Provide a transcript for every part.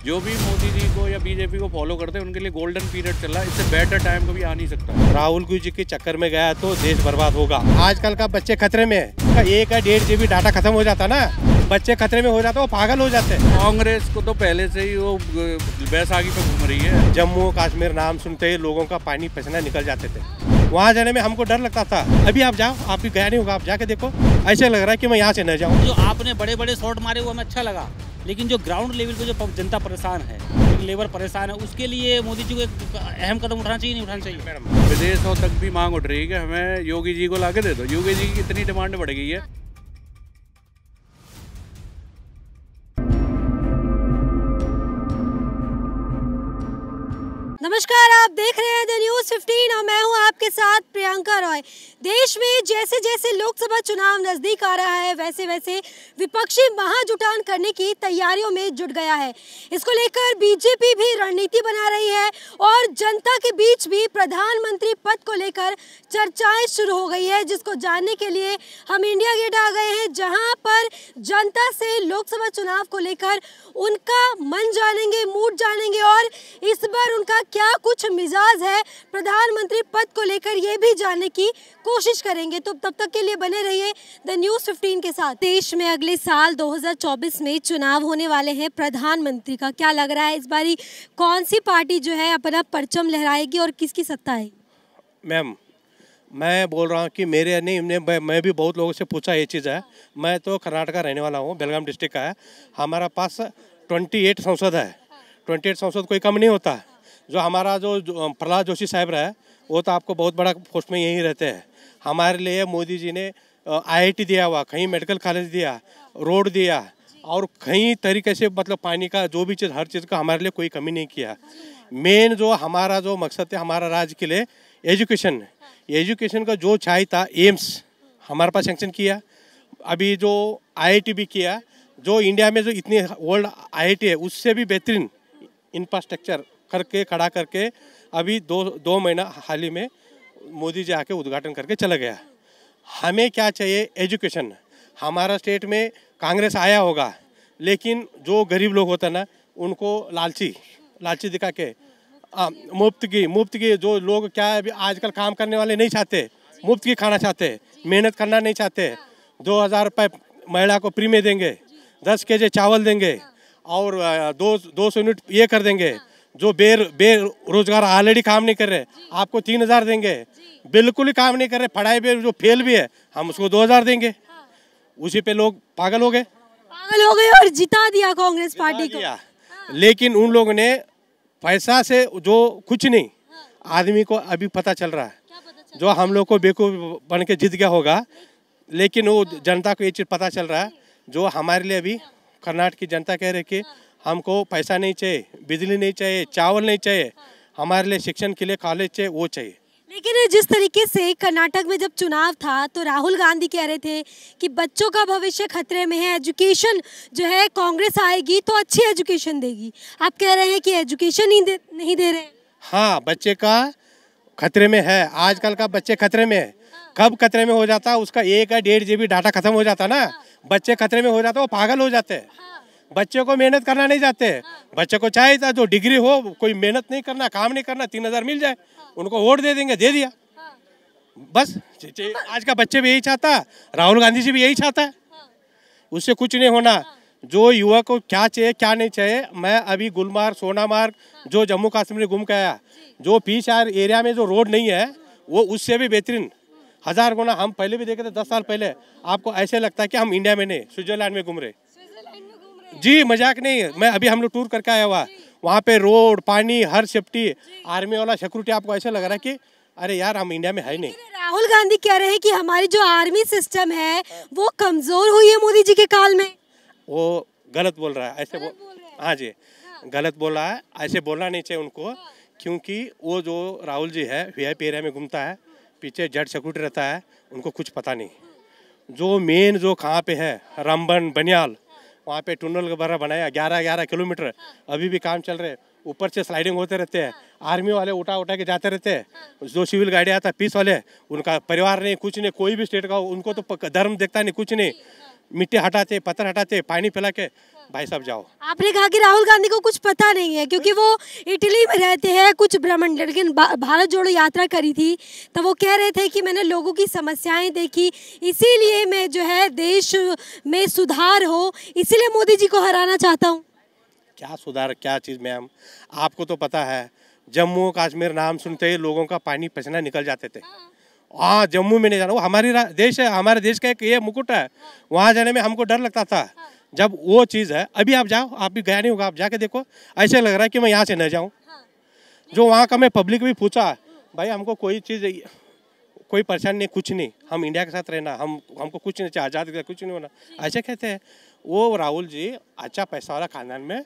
जो भी मोदी जी को या बीजेपी को फॉलो करते हैं उनके लिए गोल्डन पीरियड चल रहा है। इससे बेटर टाइम कभी आ नहीं सकता। राहुल जी के चक्कर में गया तो देश बर्बाद होगा। आजकल का बच्चे खतरे में है। 1-1.5 GB डाटा खत्म हो जाता ना, बच्चे खतरे में हो जाते, वो पागल हो जाते हैं। कांग्रेस को तो पहले से ही वो बैसाखी पे घूम रही है। जम्मू कश्मीर नाम सुनते ही लोगों का पानी पसीना निकल जाते थे। वहाँ जाने में हमको डर लगता था। अभी आप जाओ, आप भी गया नहीं होगा, आप जाके देखो, ऐसे लग रहा है कि मैं यहाँ से न जाऊँ। जो आपने बड़े बड़े शॉट मारे वो हमें अच्छा लगा, लेकिन जो ग्राउंड लेवल पे जो जनता परेशान है, लेबर परेशान है, उसके लिए मोदी जी को एक अहम कदम उठाना चाहिए, नहीं उठाना चाहिए? मैडम, विदेशों तक भी मांग उठ रही है कि हमें योगी जी को लाके दे दो। योगी जी की इतनी डिमांड बढ़ गई है। नमस्कार, आप देख रहे हैं द न्यूज़ 15 और मैं हूं आपके साथ प्रियंका रॉय। देश में जैसे जैसे लोकसभा चुनाव नजदीक आ रहा है, वैसे वैसे विपक्षी महाजुटान करने की तैयारियों में जुट गया है। इसको लेकर बीजेपी भी रणनीति बना रही है और जनता के बीच भी प्रधानमंत्री पद को लेकर चर्चाएं शुरू हो गई है, जिसको जानने के लिए हम इंडिया गेट आ गए हैं, जहाँ पर जनता से लोकसभा चुनाव को लेकर उनका मन जानेंगे, मूड जानेंगे और इस बार उनका क्या कुछ मिजाज है प्रधानमंत्री पद को लेकर, ये भी जानने की कोशिश करेंगे। तो तब तक के लिए बने रहिए द न्यूज़ 15 के साथ। देश में अगले साल 2024 में चुनाव होने वाले हैं प्रधानमंत्री का। क्या लग रहा है इस बारी कौन सी पार्टी जो है अपना परचम लहराएगी और किसकी सत्ता है? मैम, मैं बोल रहा हूँ कि मेरे नहीं, मैं भी बहुत लोगों से पूछा ये चीज़ है। मैं तो कर्नाटका रहने वाला हूँ, बेलगाम डिस्ट्रिक्ट का है। हमारा पास 28 सांसद है। 28 सांसद कोई कम नहीं होता। जो हमारा जो प्रहलाद जोशी साहब रहा है, वो तो आपको बहुत बड़ा पोस्ट में यहीं रहते हैं। हमारे लिए मोदी जी ने IIT दिया हुआ, कहीं मेडिकल कॉलेज दिया, रोड दिया और कई तरीके से, मतलब पानी का जो भी चीज़, हर चीज़ का हमारे लिए कोई कमी नहीं किया। मेन जो हमारा जो मकसद है हमारा राज्य के लिए एजुकेशन, एजुकेशन का जो चाहिए था, एम्स हमारे पास सेंक्शन किया। अभी जो IIT भी किया, जो इंडिया में जो इतनी वर्ल्ड IIT है उससे भी बेहतरीन इंफ्रास्ट्रक्चर करके खड़ा करके अभी दो महीना हाल ही में मोदी जी आके उद्घाटन करके चला गया। हमें क्या चाहिए? एजुकेशन। हमारा स्टेट में कांग्रेस आया होगा, लेकिन जो गरीब लोग होते हैं ना, उनको लालची दिखा के मुफ्त की जो लोग क्या है, अभी आजकल काम करने वाले नहीं चाहते, मुफ्त की खाना चाहते, मेहनत करना नहीं चाहते। 2000 रुपये महिला को फ्री में देंगे, 10 KG चावल देंगे और 200 यूनिट ये कर देंगे। जो बेरोजगार ऑलरेडी काम नहीं कर रहे, आपको 3000 देंगे। बिल्कुल ही काम नहीं कर रहे, पढ़ाई में जो फेल भी है, हम उसको 2000 देंगे। उसी पे लोग पागल हो गए और जिता दिया कांग्रेस पार्टी को। लेकिन उन लोगों ने पैसा से जो कुछ नहीं, आदमी को अभी पता चल रहा है। जो हम लोग को बेवकूफ बन के जीत गया होगा, लेकिन वो जनता को ये चीज़ पता चल रहा है। जो हमारे लिए अभी कर्नाटक की जनता कह रही कि हमको पैसा नहीं चाहिए, बिजली नहीं चाहिए, चावल नहीं चाहिए, हमारे लिए शिक्षण के लिए कॉलेज चाहिए, वो चाहिए। लेकिन जिस तरीके से कर्नाटक में जब चुनाव था तो राहुल गांधी कह रहे थे कि बच्चों का भविष्य खतरे में है, एजुकेशन जो है कांग्रेस आएगी तो अच्छी एजुकेशन देगी। आप कह रहे हैं कि एजुकेशन ही नहीं दे रहे। हाँ, बच्चे का खतरे में है। आजकल का बच्चे खतरे में है। कब खतरे में हो जाता? उसका 1-1.5 GB डाटा खत्म हो जाता ना, बच्चे खतरे में हो जाते, वो पागल हो जाते हैं। बच्चे को मेहनत करना नहीं चाहते। बच्चे को चाहिए था जो डिग्री हो, कोई मेहनत नहीं करना, काम नहीं करना, 3000 मिल जाए, उनको वोट दे देंगे, दे दिया बस। आज का बच्चे भी यही चाहता, राहुल गांधी जी भी यही चाहता है। उससे कुछ नहीं होना। जो युवा को क्या चाहिए क्या नहीं चाहिए, मैं अभी गुलमार्ग, सोनामार्ग, जो जम्मू कश्मीर घूम के आया, जो पीछे एरिया में जो रोड नहीं है, वो उससे भी बेहतरीन 1000 गुना। हम पहले भी देखे थे 10 साल पहले। आपको ऐसे लगता है कि हम इंडिया में नहीं, स्विट्जरलैंड में घूम रहे। जी, मजाक नहीं। मैं अभी हम लोग टूर करके आया हुआ, वहाँ पे रोड, पानी, हर सेफ्टी, आर्मी वाला सिक्योरिटी। आपको ऐसा लग रहा है कि अरे यार, हम इंडिया में है नहीं। राहुल गांधी कह रहे हैं कि हमारी जो आर्मी सिस्टम है वो कमजोर हुई है मोदी जी के काल में। वो गलत बोल रहा है, ऐसे हाँ जी, गलत बोल रहा है। ऐसे बोलना नहीं चाहिए उनको, क्योंकि वो जो राहुल जी है VIP एरिया में घूमता है, पीछे जेड सिक्योरिटी रहता है, उनको कुछ पता नहीं। जो मेन जो कहाँ पे है, रामबन बनियाल, वहाँ पे टनल वगैरह बनाया 11 किलोमीटर, अभी भी काम चल रहे हैं। ऊपर से स्लाइडिंग होते रहते हैं, आर्मी वाले उठा के जाते रहते हैं। जो सिविल गाड़ी आता है, पीस वाले, उनका परिवार नहीं, कुछ नहीं, कोई भी स्टेट का, उनको तो धर्म देखता नहीं, कुछ नहीं। मिट्टी हटाते, पत्थर हटाते, पानी पिला के भाई साहब जाओ। आपने कहा कि राहुल गांधी को कुछ पता नहीं है क्योंकि वो इटली में रहते हैं, कुछ भ्रमण, लेकिन भारत जोड़ो यात्रा करी थी तो वो कह रहे थे कि मैंने लोगों की समस्याएं देखी, इसीलिए मैं जो है देश में सुधार हो, इसीलिए मोदी जी को हराना चाहता हूँ। क्या सुधार, क्या चीज़ मैम, आपको तो पता है जम्मू कश्मीर नाम सुनते ही लोगों का पानी पसीना निकल जाते थे। हाँ, जम्मू में नहीं जाना, वो हमारी देश है, हमारे देश का एक ये मुकुट है, वहाँ जाने में हमको डर लगता था। जब वो चीज़ है, अभी आप जाओ, आप भी गया नहीं होगा, आप जाके देखो, ऐसे लग रहा है कि मैं यहाँ से न जाऊँ। जो वहाँ का मैं पब्लिक भी पूछा, भाई हमको कोई चीज़, कोई परेशानी नहीं, कुछ नहीं, हम इंडिया के साथ रहना, हमको कुछ नहीं चाहिए, आज़ाद कुछ नहीं होना, ऐसे कहते हैं। वो राहुल जी अच्छा पैसा वाला खानदान में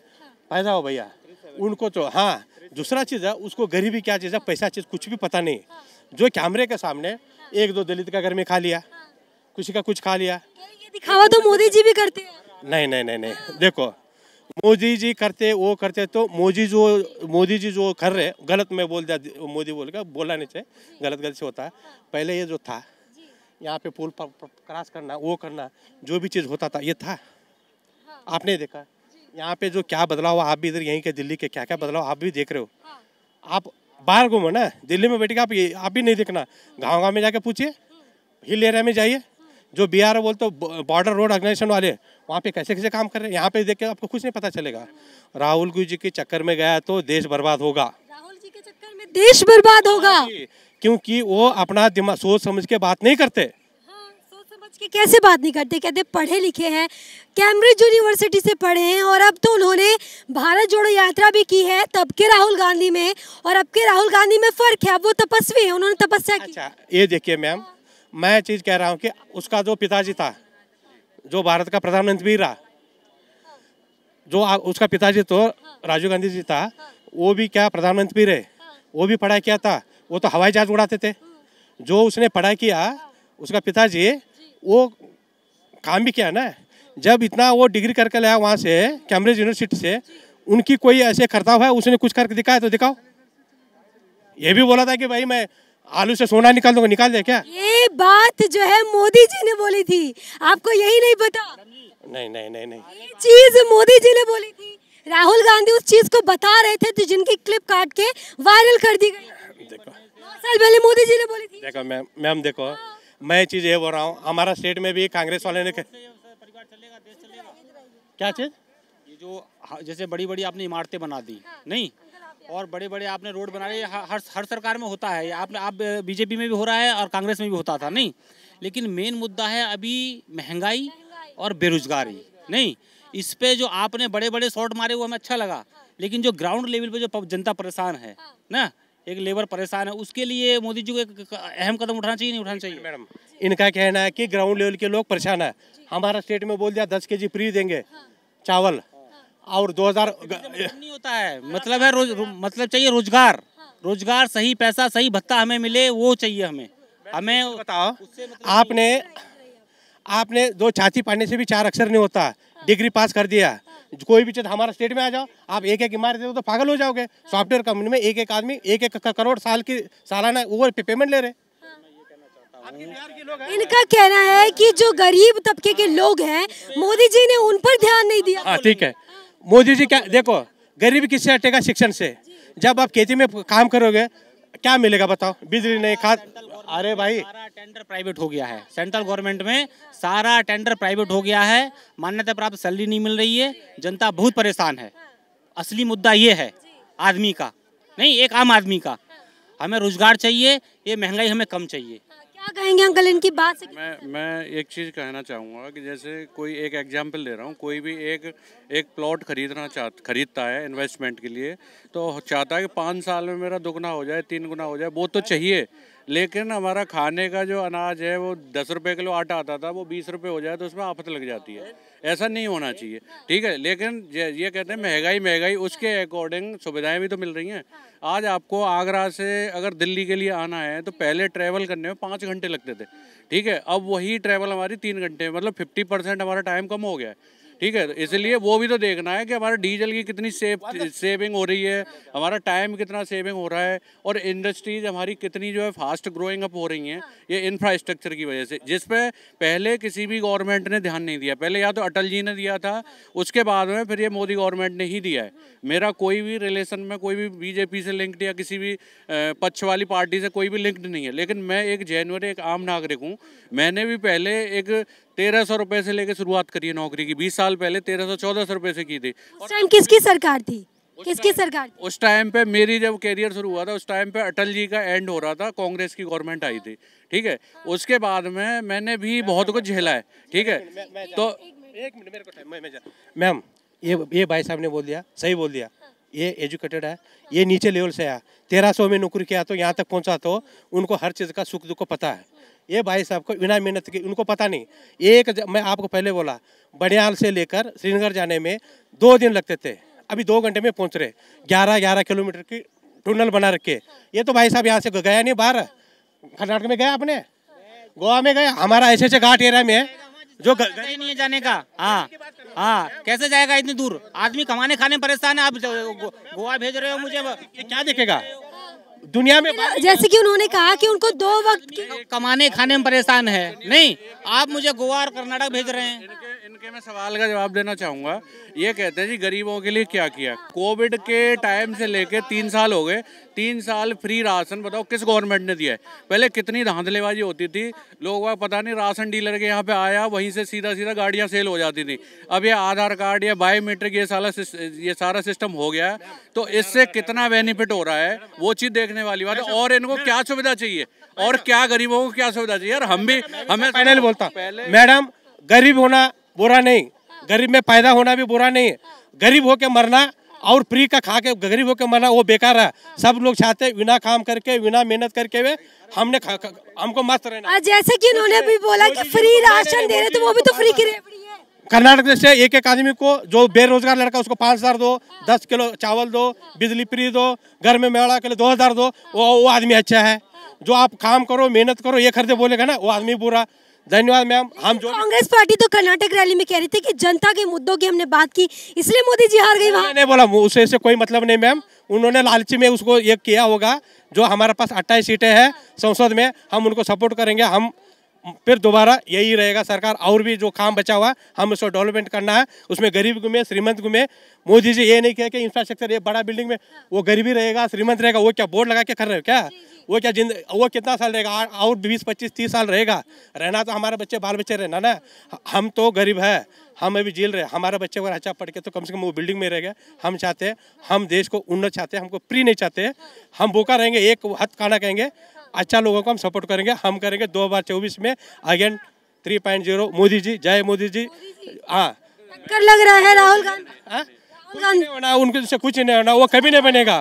पैदा हो भैया, उनको तो हाँ। दूसरा चीज़ है, उसको गरीबी क्या चीज़ है, पैसा चीज़ कुछ भी पता नहीं। जो कैमरे के सामने एक दो दलित का घर में खा लिया, किसी का कुछ खा लिया, ये दिखावा तो मोदी जी भी करते हैं। नहीं नहीं नहीं नहीं, देखो मोदी जी करते, वो करते तो मोदी जी जो कर रहे, गलत मैं बोल दिया, मोदी बोल के बोलना नहीं चाहिए, गलत गलत से होता है। पहले ये जो था यहाँ पे पुल क्रॉस करना, वो करना, जो भी चीज़ होता था ये था, आपने देखा। यहाँ पे जो क्या बदलाव, आप भी इधर यहीं के दिल्ली के क्या क्या बदलाव आप भी देख रहे हो। आप बाहर घूमो ना, दिल्ली में बैठ के आप भी नहीं देखना, गाँव गाँव में जाके पूछिए, हिल एरिया में जाइए, जो बिहार बोलते बॉर्डर रोड ऑर्गेनाइजेशन वाले, वहाँ पे कैसे कैसे काम कर रहे हैं, यहाँ पे देख के आपको कुछ नहीं पता चलेगा। राहुल जी के चक्कर में गया तो देश बर्बाद होगा, राहुल जी के चक्कर में देश बर्बाद होगा, क्योंकि वो अपना दिमाग सोच समझ के बात नहीं करते। हाँ, सोच समझ के कैसे बात नहीं करते, कहते पढ़े लिखे हैं, कैम्ब्रिज यूनिवर्सिटी से पढ़े हैं, और अब तो उन्होंने भारत जोड़ो यात्रा भी की है तब के राहुल गांधी में और अब के राहुल गांधी में फर्क है। अब वो तपस्वी है, उन्होंने तपस्या की। अच्छा ये देखिए मैम, मैं चीज़ कह रहा हूँ कि उसका जो पिताजी था, जो भारत का प्रधानमंत्री रहा, जो उसका पिताजी तो राजीव गांधी जी था, वो भी क्या प्रधानमंत्री रहे, वो भी पढ़ाई किया था, वो तो हवाई जहाज उड़ाते थे। जो उसने पढ़ाई किया, उसका पिताजी, वो काम भी किया ना। जब इतना वो डिग्री करके लाया वहाँ से, कैम्ब्रिज यूनिवर्सिटी से, उनकी कोई ऐसे करता हुआ उसने कुछ करके दिखाया तो दिखाओ। ये भी बोला था कि भाई मैं आलू से सोना निकाल दूंगा, निकाल दे क्या? ये बात जो है मोदी जी ने बोली थी, आपको यही नहीं पता? नहीं नहीं नहीं नहीं, ये चीज मोदी जी ने बोली थी, राहुल गांधी उस चीज को बता रहे थे तो जिनकी क्लिप काट के वायरल कर दी गई। देखो 9 साल पहले मोदी जी ने बोली थी। देखो मैम देखो, मैं चीज़ ये बोल रहा हूँ, हमारा स्टेट में भी कांग्रेस वाले ने क्या चीज़, ये जो जैसे बड़ी बड़ी आपने इमारतें बना दी नहीं, और बड़े बड़े आपने रोड बना रहे, हर सरकार में होता है, आप बीजेपी में भी हो रहा है और कांग्रेस में भी होता था नहीं। लेकिन मेन मुद्दा है अभी महंगाई और बेरोजगारी नहीं। इस पे जो आपने बड़े बड़े शॉट मारे वो हमें अच्छा लगा, लेकिन जो ग्राउंड लेवल पे जो जनता परेशान है ना, एक लेबर परेशान है, उसके लिए मोदी जी को एक अहम कदम उठाना चाहिए, नहीं उठाना चाहिए? मैडम इनका कहना है कि ग्राउंड लेवल के लोग परेशान है। हमारा स्टेट में बोल दिया 10 kg फ्री देंगे चावल, और 2000 नहीं होता है, मतलब है मतलब चाहिए रोजगार, रोजगार, सही पैसा, सही भत्ता हमें मिले, वो चाहिए हमें बताओ। आपने दो छाती पाने से भी 4 अक्षर नहीं होता, डिग्री पास कर दिया, कोई भी चीज हमारा स्टेट में आ जाओ, आप एक एक इमारत दे दो तो पागल हो जाओगे। सॉफ्टवेयर कंपनी में एक एक आदमी 1 करोड़ साल की सालाना वो पेमेंट ले रहे। इनका कहना है कि जो गरीब तबके के लोग हैं, मोदी जी ने उन पर ध्यान नहीं दिया। हाँ ठीक है, मोदी जी क्या, देखो गरीबी किससे हटेगा? शिक्षण से। जब आप खेती में काम करोगे क्या मिलेगा बताओ? बिजली नहीं, खाद। अरे भाई सारा टेंडर प्राइवेट हो गया है, सेंट्रल गवर्नमेंट में सारा टेंडर प्राइवेट हो गया है, मान्यता प्राप्त सैलरी नहीं मिल रही है, जनता बहुत परेशान है। असली मुद्दा ये है आदमी का, नहीं एक आम आदमी का। हमें रोजगार चाहिए, ये महंगाई हमें कम चाहिए। क्या कहेंगे अंकल इनकी बात से? मैं एक चीज़ कहना चाहूँगा कि जैसे कोई एक एग्जांपल दे रहा हूँ, कोई भी एक प्लॉट खरीदता है इन्वेस्टमेंट के लिए, तो चाहता है कि 5 साल में मेरा 2 गुना हो जाए, 3 गुना हो जाए, वो तो चाहिए। लेकिन हमारा खाने का जो अनाज है वो 10 रुपये किलो आटा आता था, वो 20 रुपये हो जाए तो उसमें आफत लग जाती है। ऐसा नहीं होना चाहिए, ठीक है। लेकिन ये कहते हैं महंगाई, उसके अकॉर्डिंग सुविधाएं भी तो मिल रही हैं। आज आपको आगरा से अगर दिल्ली के लिए आना है तो पहले ट्रैवल करने में 5 घंटे लगते थे, ठीक है। अब वही ट्रैवल हमारी 3 घंटे, मतलब 50% हमारा टाइम कम हो गया है। ठीक है, इसलिए वो भी तो देखना है कि हमारा डीजल की कितनी सेविंग हो रही है, हमारा टाइम कितना सेविंग हो रहा है, और इंडस्ट्रीज हमारी कितनी जो है फास्ट ग्रोइंग अप हो रही हैं ये इंफ्रास्ट्रक्चर की वजह से, जिस पे पहले किसी भी गवर्नमेंट ने ध्यान नहीं दिया। पहले या तो अटल जी ने दिया था, उसके बाद में फिर ये मोदी गवर्नमेंट ने ही दिया है। मेरा कोई भी रिलेशन में कोई भी बीजेपी से लिंक्ड या किसी भी पक्ष वाली पार्टी से कोई भी लिंक्ड नहीं है, लेकिन मैं एक जेन्युइन एक आम नागरिक हूँ। मैंने भी पहले एक 1300 रुपये से लेकर शुरुआत करी है नौकरी की। 20 साल पहले 1300-1400 रुपये से की थी। उस टाइम किसकी सरकार थी? किसकी सरकार थी? उस टाइम पे मेरी जब कैरियर शुरू हुआ था, उस टाइम पे अटल जी का एंड हो रहा था, कांग्रेस की गवर्नमेंट आई थी, ठीक है। उसके बाद में मैंने भी बहुत कुछ झेला है, ठीक है। तो एक मिनट मेरे को टाइम, मैम ये भाई साहब ने बोल दिया, सही बोल दिया। ये एजुकेटेड है, ये नीचे लेवल से आया, 1300 में नौकरी किया तो यहाँ तक पहुँचा, तो उनको हर चीज़ का सुख दुख को पता है। ये भाई साहब को बिना मेहनत के उनको पता नहीं। मैं आपको पहले बोला, बनियाल से लेकर श्रीनगर जाने में 2 दिन लगते थे, अभी 2 घंटे में पहुँच रहे। 11 किलोमीटर की टनल बना रखे। ये तो भाई साहब यहाँ से गया नहीं बाहर, कर्नाटक में गया, आपने गोवा में गया, हमारा ऐसे घाट एरिया में जो नहीं है जाने का। हाँ, कैसे जाएगा इतनी दूर? आदमी कमाने खाने में परेशान है, आप गोवा भेज रहे हो मुझे। ये क्या देखेगा दुनिया में? जैसे कि उन्होंने कहा कि उनको 2 वक्त की कमाने खाने में परेशान है, नहीं आप मुझे गोवा और कर्नाटक भेज रहे हैं। इनके मैं सवाल का जवाब देना चाहूँगा। ये कहते हैं जी गरीबों के लिए क्या किया। कोविड के टाइम से लेके 3 साल हो गए, 3 साल फ्री राशन, बताओ किस गवर्नमेंट ने दिया है? पहले कितनी धांधलेबाजी होती थी, लोगों का पता नहीं, राशन डीलर के यहाँ पे आया, वहीं से सीधा गाड़ियाँ सेल हो जाती थी। अब ये आधार कार्ड या बायोमेट्रिक ये सारा सिस्टम हो गया, तो इससे कितना बेनिफिट हो रहा है वो चीज़ देखने वाली बात है। और इनको क्या सुविधा चाहिए और क्या गरीबों को क्या सुविधा चाहिए? यार हमें फाइनली बोलता, मैडम गरीब होना बुरा नहीं, गरीब में पैदा होना भी बुरा नहीं है। गरीब होके मरना और फ्री का खा के गरीब होके मरना वो बेकार है। सब लोग चाहते हैं बिना काम करके, बिना मेहनत करके वे हमको मस्त रहना। जैसे कि उन्होंने भी बोला कि फ्री राशन दे रहे, तो वो भी तो फ्री की रेवड़ी है। कर्नाटक से एक आदमी को जो बेरोजगार लड़का उसको 5000 दो, 10 किलो चावल दो, बिजली फ्री दो, घर में मेड़ा के लिए 2000 दो, वो आदमी अच्छा है। जो आप काम करो, मेहनत करो, ये खरीदे बोलेगा ना, वो आदमी बुरा। धन्यवाद मैम। हम जो कांग्रेस पार्टी तो कर्नाटक रैली में कह रही थी कि जनता के मुद्दों की हमने बात की, इसलिए मोदी जी हार गई। वहाँ नहीं बोला, उससे कोई मतलब नहीं मैम। उन्होंने लालची में उसको ये किया होगा। जो हमारे पास 28 सीटें हैं संसद में, हम उनको सपोर्ट करेंगे। हम फिर दोबारा यही रहेगा सरकार। और भी जो काम बचा हुआ हम उसको डेवलपमेंट करना है, उसमें गरीब में श्रीमंत में। मोदी जी ये नहीं किया कि इंफ्रास्ट्रक्चर ये बड़ा बिल्डिंग में वो गरीबी रहेगा श्रीमंत रहेगा। वो क्या बोर्ड लगा के कर रहे हो क्या? वो क्या वो कितना साल रहेगा? और 20-25-30 साल रहेगा। रहना तो हमारे बच्चे बाल बच्चे रहना ना। हम तो गरीब है, हम अभी झेल रहे हैं। हमारे बच्चे अगर अच्छा पढ़ के तो कम से कम वो बिल्डिंग में रहेगा। हम चाहते हैं, हम देश को उन्नत चाहते हैं, हमको फ्री नहीं चाहते। हम भूखा रहेंगे, एक हथ खाना कहेंगे। अच्छा लोगों को हम सपोर्ट करेंगे। हम करेंगे 2024 में अगेन 3.0 मोदी जी, जय मोदी जी। हाँ, टक्कर लग रहा है राहुल गांधी। कुछ नहीं होना उनके से, कुछ नहीं होना, वो कभी नहीं बनेगा।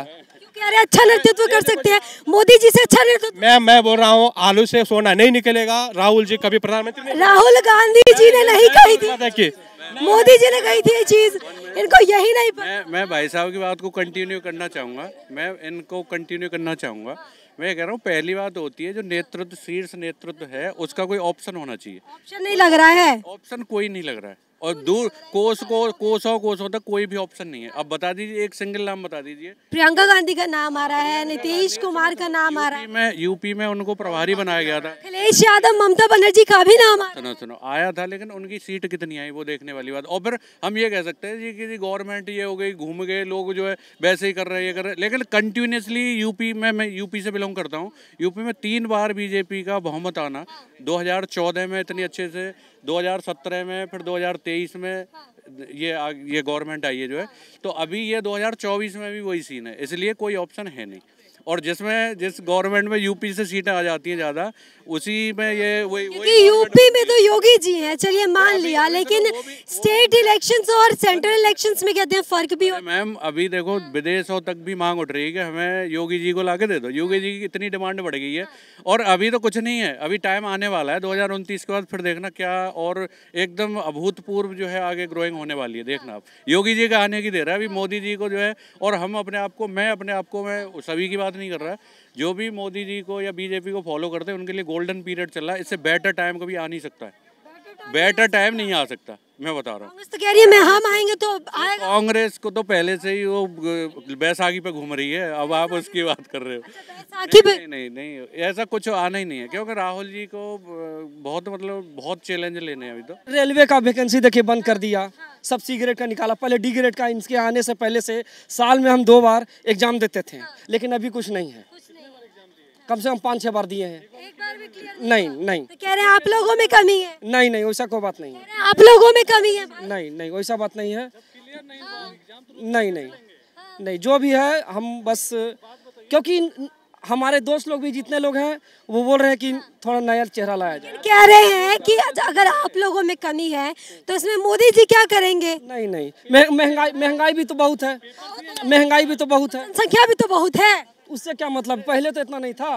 अरे अच्छा नेतृत्व कर सकते हैं मोदी जी से, अच्छा नेतृत्व। मैं बोल रहा हूँ, आलू से सोना नहीं निकलेगा। राहुल जी कभी प्रधानमंत्री, राहुल गांधी जी ने नहीं कही थी, मोदी जी ने कही थी ये चीज। इनको यही नहीं पता। मैं भाई साहब की बात को कंटिन्यू करना चाहूँगा। मैं इनको कंटिन्यू करना चाहूँगा। मैं कह रहा हूँ, पहली बात होती है जो नेतृत्व, शीर्ष नेतृत्व है, उसका कोई ऑप्शन होना चाहिए। ऑप्शन नहीं लग रहा है, ऑप्शन कोई नहीं लग रहा है। और दूर कोसों तक कोई भी ऑप्शन नहीं है। अब बता दीजिए, एक सिंगल नाम बता दीजिए। प्रियंका गांधी का नाम आ रहा है, नीतीश कुमार का नाम आ रहा है। यूपी में उनको प्रभारी बनाया गया था। अखिलेश यादव, ममता बनर्जी का भी नाम आ रहा है। सुनो आया था, लेकिन उनकी सीट कितनी आई वो देखने वाली बात। और फिर हम ये कह सकते हैं जी कि गवर्नमेंट ये हो गई, घूम गए लोग, जो है वैसे ही कर रहे हैं, ये कर रहे हैं। लेकिन कंटिन्यूसली यूपी में, मैं यूपी से बिलोंग करता हूँ, यूपी में 3 बार बीजेपी का बहुमत आना। 2014 में इतनी अच्छे से, 2017 में, फिर 2023 में ये गवर्नमेंट आई है जो है। तो अभी ये 2024 में भी वही सीन है। इसलिए कोई ऑप्शन है नहीं। और जिस गवर्नमेंट में यूपी से सीटें आ जाती हैं ज़्यादा, उसी में ये वही यूपी में तो योगी जी हैं, चलिए मान लिया, लेकिन स्टेट इलेक्शंस और सेंट्रल इलेक्शंस में कहते हैं फर्क भी हो। मैम अभी देखो, विदेशों तक भी मांग उठ रही है कि हमें योगी जी को लाके दे दो। योगी जी की इतनी डिमांड बढ़ गई है। और अभी तो कुछ नहीं है, अभी टाइम आने वाला है 2029 के बाद, फिर देखना क्या और एकदम अभूतपूर्व जो है आगे ग्रोइंग होने वाली है। देखना आप, योगी जी का आने की देर है अभी मोदी जी को जो है। और हम अपने आप को, मैं सभी की बात नहीं कर रहा, जो भी मोदी जी को या बीजेपी को फॉलो करते हैं उनके लिए गोल्डन पीरियड चल रहा है। इससे बेटर टाइम कभी आ नहीं सकता है, बेटर टाइम नहीं आ सकता। मैं बता रहा हूँ। कांग्रेस तो कह रही है मैं हम आएंगे तो आएगा। कांग्रेस को तो पहले से ही वो बैसाखी पे घूम रही है, अब आप उसकी बात कर रहे हो। बैसाखी पे नहीं नहीं नहीं, ऐसा कुछ आना ही नहीं है, क्योंकि राहुल जी को बहुत मतलब बहुत चैलेंज लेने हैं अभी तो। रेलवे का वैकेंसी देखिए बंद कर दिया, सब सी ग्रेड का निकाला, पहले डी ग्रेड का इनके आने से पहले से साल में हम 2 बार एग्जाम देते थे, लेकिन अभी कुछ नहीं है। कम से कम 5-6 बार दिए हैं, एक बार भी क्लियर नहीं नहीं तो कह रहे हैं आप लोगों में कमी है। नहीं नहीं वैसा कोई बात नहीं है, आप लोगों में कमी है भाई। नहीं नहीं वैसा बात नहीं है, नहीं नहीं नहीं, जो भी है हम बस, क्योंकि हमारे दोस्त लोग भी जितने लोग हैं वो बोल रहे हैं कि थोड़ा नया चेहरा लाया जाए। कह रहे हैं कि अगर आप लोगों में कमी है तो इसमें मोदी जी क्या करेंगे? नहीं नहीं, महंगाई भी तो बहुत है, महंगाई भी तो बहुत है, जनसंख्या भी तो बहुत है। उससे क्या मतलब, पहले तो इतना नहीं था।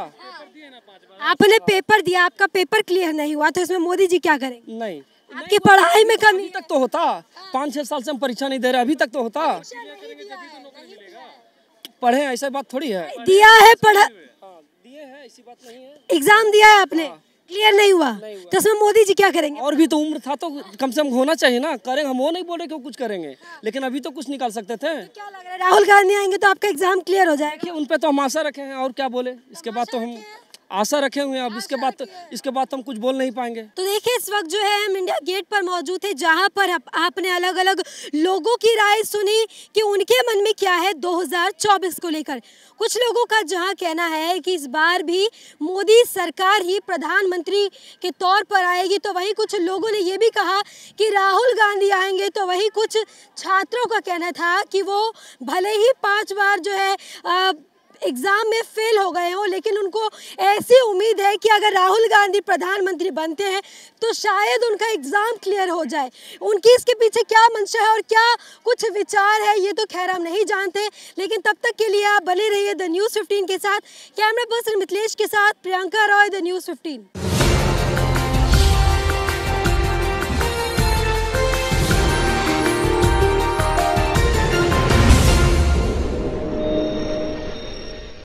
आपने पेपर दिया, आपका पेपर क्लियर नहीं हुआ तो इसमें मोदी जी क्या करेंगे? नहीं, आपकी पढ़ाई में कमी अभी तक तो होता, 5-6 साल से हम परीक्षा नहीं दे रहे, अभी तक तो होता। पढ़े ऐसा बात थोड़ी है, दिया है, पढ़ा दिए हैं ऐसी बात नहीं है, एग्जाम दिया है आपने, क्लियर नहीं हुआ तो इसमें मोदी जी क्या करेंगे? और भी तो उम्र था तो कम से कम होना चाहिए ना, करेंगे, हम वो नहीं बोल रहे कि वो कुछ करेंगे, लेकिन अभी तो कुछ निकाल सकते थे। क्या लग रहा है राहुल गांधी आएंगे तो आपका एग्जाम क्लियर हो जाएगा? देखिए उन पे तो हम आशा रखे हैं, और क्या बोले, इसके बाद तो हम आशा रखे हुए हैं, अब इसके बाद तो हम कुछ बोल नहीं पाएंगे। तो देखिए इस वक्त जो है हम इंडिया गेट पर मौजूद थे, जहां पर आपने अलग अलग लोगों की राय सुनी कि उनके मन में क्या है 2024 को लेकर। कुछ लोगों का जहां कहना है कि इस बार भी मोदी सरकार ही प्रधानमंत्री के तौर पर आएगी, तो वहीं कुछ लोगों ने ये भी कहा कि राहुल गांधी आएंगे। तो वहीं कुछ छात्रों का कहना था कि वो भले ही 5 बार जो है एग्जाम में फेल हो गए हों, लेकिन उनको ऐसी उम्मीद है कि अगर राहुल गांधी प्रधानमंत्री बनते हैं तो शायद उनका एग्जाम क्लियर हो जाए। उनकी इसके पीछे क्या मंशा है और क्या कुछ विचार है ये तो खैर हम नहीं जानते, लेकिन तब तक के लिए आप बने रहिए द न्यूज़ 15 के साथ। कैमरा पर्सन मिथिलेश के साथ प्रियंका रॉय, द न्यूज़ 15।